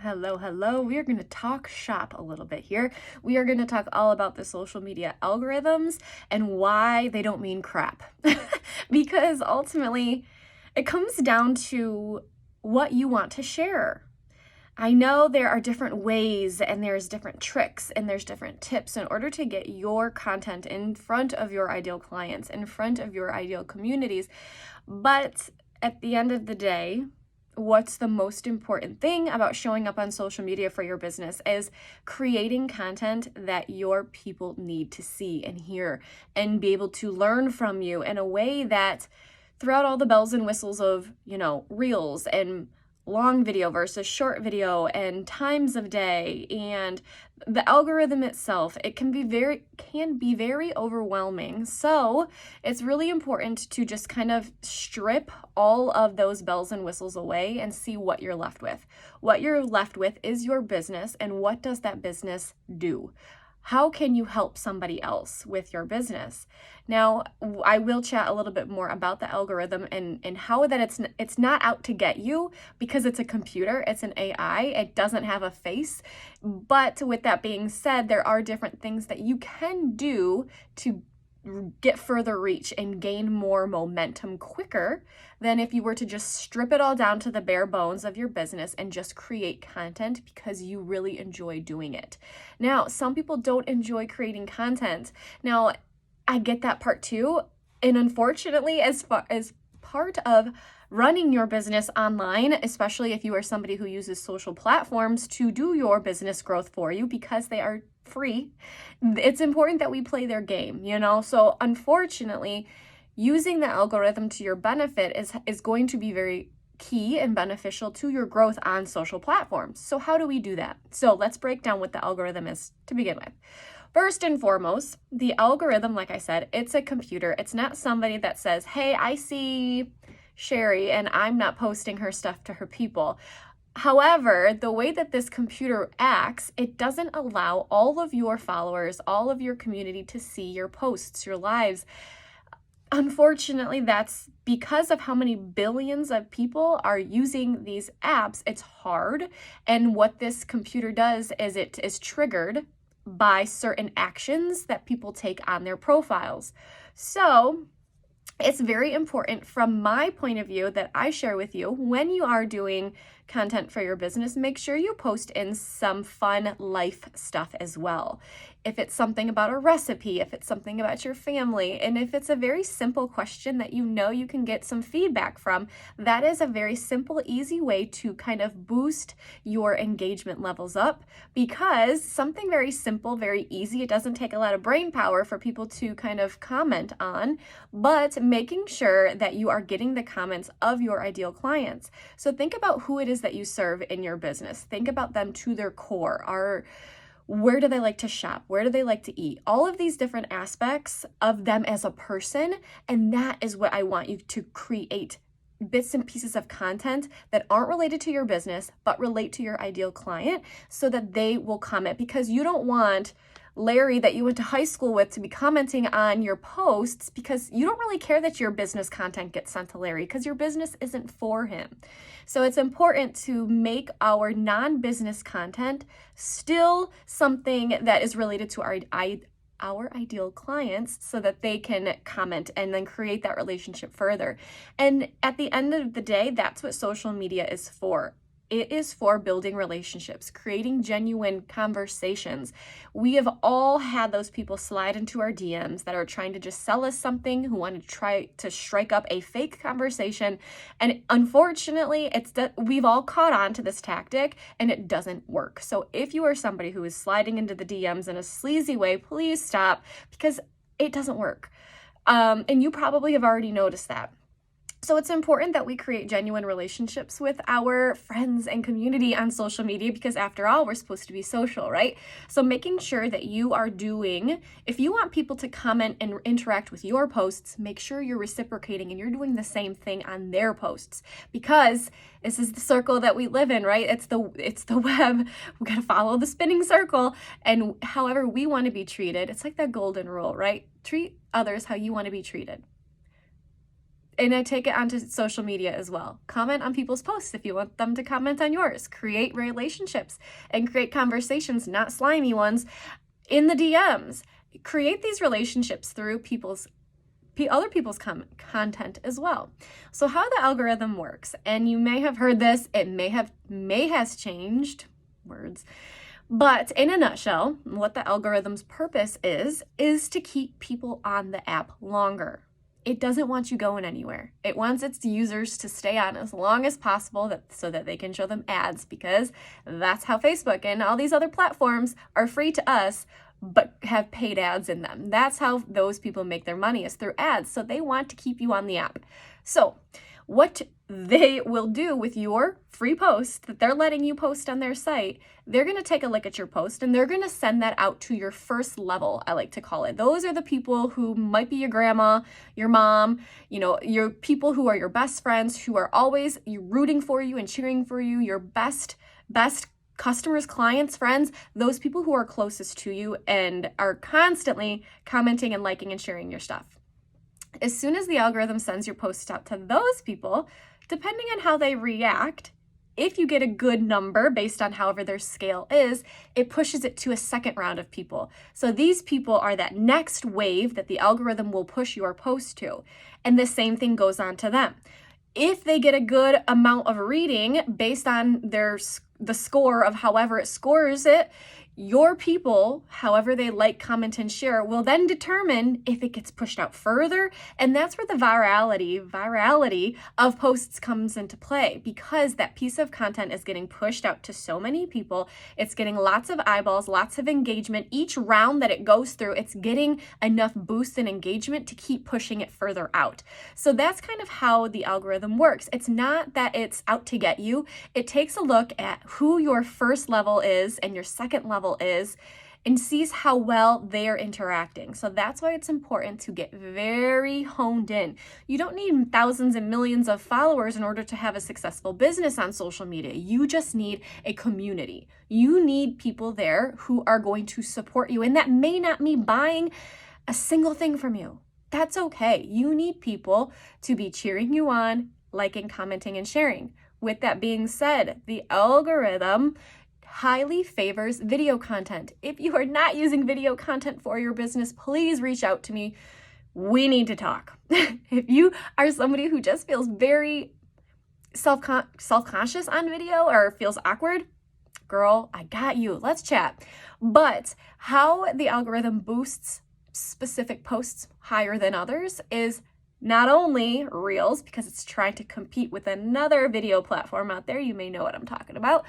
Hello, hello. We are going to talk shop a little bit here. We are going to talk all about the social media algorithms and why they don't mean crap. Because ultimately, it comes down to what you want to share. I know there are different ways and there's different tricks and there's different tips in order to get your content in front of your ideal clients, in front of your ideal communities. But at the end of the day, what's the most important thing about showing up on social media for your business is creating content that your people need to see and hear and be able to learn from you in a way that throughout all the bells and whistles of, reels and long video versus short video and times of day and the algorithm itself, it can be very overwhelming. So it's really important to just kind of strip all of those bells and whistles away and see what you're left with. What you're left with is your business, and what does that business do? How can you help somebody else with your business? Now, I will chat a little bit more about the algorithm and how that it's not out to get you because it's a computer, it's an AI, it doesn't have a face. But with that being said, there are different things that you can do to get further reach and gain more momentum quicker than if you were to just strip it all down to the bare bones of your business and just create content because you really enjoy doing it. Now, some people don't enjoy creating content. Now, I get that part too. And unfortunately, as part of running your business online, especially if you are somebody who uses social platforms to do your business growth for you because they are free, it's important that we play their game, So unfortunately, using the algorithm to your benefit is going to be very key and beneficial to your growth on social platforms. So how do we do that? So let's break down what the algorithm is to begin with. First and foremost, the algorithm, like I said, it's a computer. It's not somebody that says, hey, I see Sherry and I'm not posting her stuff to her people. However, the way that this computer acts, it doesn't allow all of your followers, all of your community to see your posts, your lives. Unfortunately, that's because of how many billions of people are using these apps. It's hard. And what this computer does is it is triggered by certain actions that people take on their profiles. So it's very important from my point of view that I share with you when you are doing content for your business, make sure you post in some fun life stuff as well. If it's something about a recipe, if it's something about your family, and if it's a very simple question that you can get some feedback from, that is a very simple, easy way to kind of boost your engagement levels up, because something very simple, very easy, it doesn't take a lot of brain power for people to kind of comment on, but making sure that you are getting the comments of your ideal clients. So think about who it is that you serve in your business. Think about them to their core. Where do they like to shop? Where do they like to eat? All of these different aspects of them as a person. And that is what I want you to create, bits and pieces of content that aren't related to your business, but relate to your ideal client so that they will comment, because you don't want Larry that you went to high school with to be commenting on your posts, because you don't really care that your business content gets sent to Larry because your business isn't for him. So it's important to make our non-business content still something that is related to our ideal clients so that they can comment and then create that relationship further. And at the end of the day, that's what social media is for. It is for building relationships, creating genuine conversations. We have all had those people slide into our DMs that are trying to just sell us something, who want to try to strike up a fake conversation. And unfortunately, we've all caught on to this tactic and it doesn't work. So if you are somebody who is sliding into the DMs in a sleazy way, please stop, because it doesn't work. And you probably have already noticed that. So it's important that we create genuine relationships with our friends and community on social media, because after all, we're supposed to be social, right? So making sure that if you want people to comment and interact with your posts, make sure you're reciprocating and you're doing the same thing on their posts, because this is the circle that we live in, right? It's the web. We got to follow the spinning circle, and however we want to be treated. It's like that golden rule, right? Treat others how you want to be treated. And I take it onto social media as well. Comment on people's posts if you want them to comment on yours. Create relationships and create conversations, not slimy ones, in the DMs. Create these relationships through other people's content as well. So how the algorithm works, and you may have heard this, it may has changed, words, but in a nutshell, what the algorithm's purpose is to keep people on the app longer. It doesn't want you going anywhere. It wants its users to stay on as long as possible so that they can show them ads, because that's how Facebook and all these other platforms are free to us, but have paid ads in them. That's how those people make their money, is through ads. So they want to keep you on the app. So what they will do with your free post that they're letting you post on their site, they're going to take a look at your post and they're going to send that out to your first level, I like to call it. Those are the people who might be your grandma, your mom, your people who are your best friends, who are always rooting for you and cheering for you, your best customers, clients, friends, those people who are closest to you and are constantly commenting and liking and sharing your stuff. As soon as the algorithm sends your post out to those people, depending on how they react, if you get a good number based on however their scale is, it pushes it to a second round of people. So these people are that next wave that the algorithm will push your post to. And the same thing goes on to them. If they get a good amount of reading based on the score of however it scores it, your people, however they like, comment, and share, will then determine if it gets pushed out further. And that's where the virality of posts comes into play, because that piece of content is getting pushed out to so many people. It's getting lots of eyeballs, lots of engagement. Each round that it goes through, it's getting enough boost and engagement to keep pushing it further out. So that's kind of how the algorithm works. It's not that it's out to get you. It takes a look at who your first level is and your second level is, and sees how well they're interacting. So that's why it's important to get very honed in. You don't need thousands and millions of followers in order to have a successful business on social media. You just need a community. You need people there who are going to support you, and that may not mean buying a single thing from you. That's okay. You need people to be cheering you on, liking, commenting, and sharing. With that being said, the algorithm highly favors video content. If you are not using video content for your business, please reach out to me. We need to talk. If you are somebody who just feels very self-conscious on video or feels awkward, girl, I got you. Let's chat. But how the algorithm boosts specific posts higher than others is not only Reels, because it's trying to compete with another video platform out there. You may know what I'm talking about.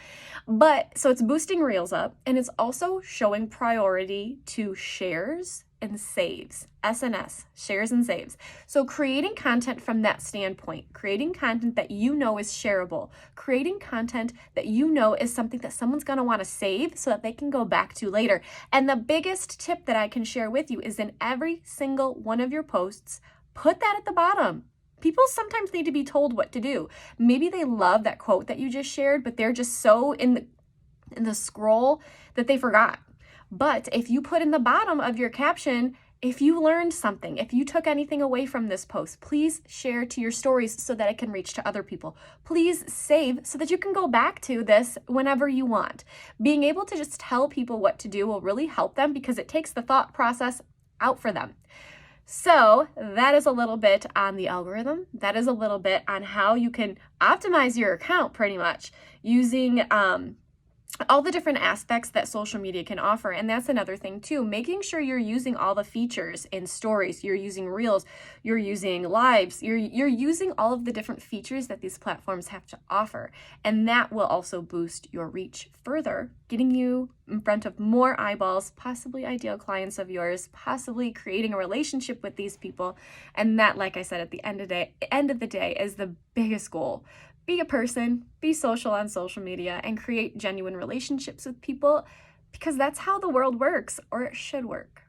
But so it's boosting Reels up, and it's also showing priority to shares and saves, SNS, shares and saves. So creating content from that standpoint, creating content that you know is shareable, creating content that you know is something that someone's going to want to save so that they can go back to later. And the biggest tip that I can share with you is in every single one of your posts, put that at the bottom. People sometimes need to be told what to do. Maybe they love that quote that you just shared, but they're just so in the scroll that they forgot. But if you put in the bottom of your caption, if you learned something, if you took anything away from this post, please share to your stories so that it can reach to other people. Please save so that you can go back to this whenever you want. Being able to just tell people what to do will really help them, because it takes the thought process out for them. So that is a little bit on the algorithm. That is a little bit on how you can optimize your account, pretty much using all the different aspects that social media can offer. And that's another thing too, making sure you're using all the features in stories, you're using Reels, you're using lives, you're using all of the different features that these platforms have to offer. And that will also boost your reach further, getting you in front of more eyeballs, possibly ideal clients of yours, possibly creating a relationship with these people. And that, like I said, at the end of the day is the biggest goal. Be a person, be social on social media, and create genuine relationships with people, because that's how the world works, or it should work.